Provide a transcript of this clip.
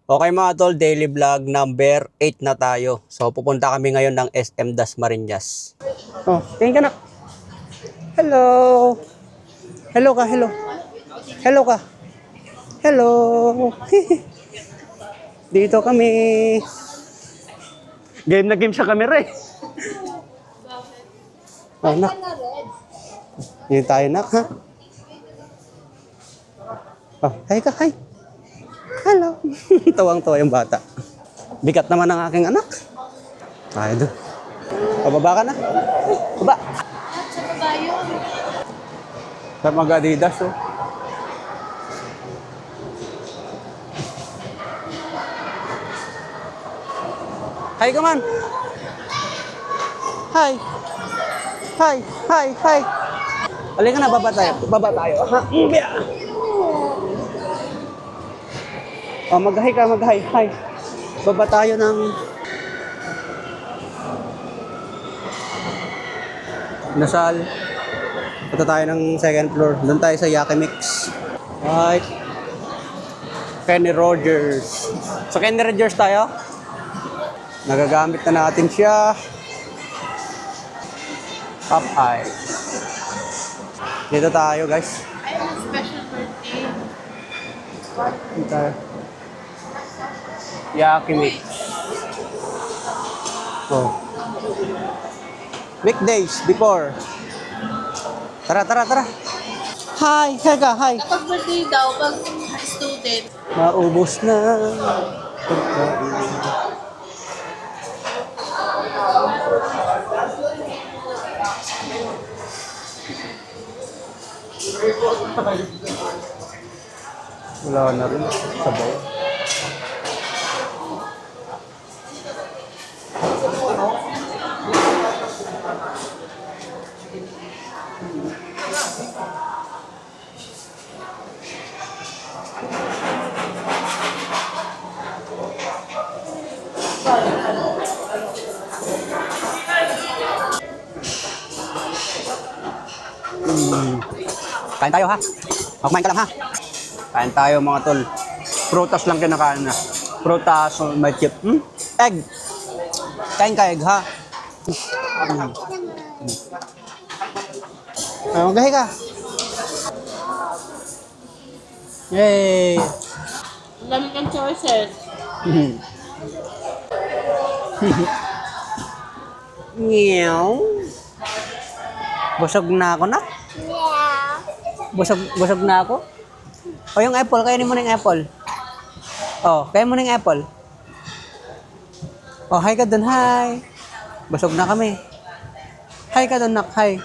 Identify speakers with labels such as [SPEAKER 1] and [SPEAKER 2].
[SPEAKER 1] Okay mga tol, daily vlog number 8 na tayo. So pupunta kami ngayon ng SM Dasmariñas. Oh, tingin ka na. Hello. Hello ka, hello. Hello ka. Hello. Dito kami. Game na game sa camera eh. Oh, nak. Hindi tayo nak, ha? Oh, hi ka, hi. Hello. Tawang-tawa yung bata. Bigat naman ang aking anak. Tayo doon. Pababa ka na. Baba.
[SPEAKER 2] Sa baba yun.
[SPEAKER 1] Sa mga Adidas, oh. Hi, come on. Hi. Hi, hi, hi. Halika na, baba tayo. Baba tayo. Ha? Oh, mag-hi ka, mag-hi. Hi. Baba tayo ng Nasal. Punta tayo ng second floor. Doon tayo sa Yakimix. Right. Kenny Rogers. Sa Kenny Rogers tayo. Nagagamit na natin siya. Popeye. Dito tayo, guys.
[SPEAKER 2] I have a special birthday.
[SPEAKER 1] Dito tayo. Yakimix. Oh. Weekdays before. Tara, tara, tara. Hi, Hega, hi.
[SPEAKER 2] Kapag birthday daw, pag student,
[SPEAKER 1] Maubos na. Wala na rin. Sabaw. Kain tayo ha. Kumain ka lang ha. Kain tayo mga tol. Prutas lang kinakain na. Prutas, may chip. Egg. Kain ka egg ha. Magahi ka. Yay.
[SPEAKER 2] ang dami kang choices.
[SPEAKER 1] Meow. Busog na ako na. Busog na ako. O yung apple, kainin mo na yung apple. Oh, kainin mo na yung apple. Oh, hi ka dun, hi. Busog na kami. Hi ka dun, nak, hi.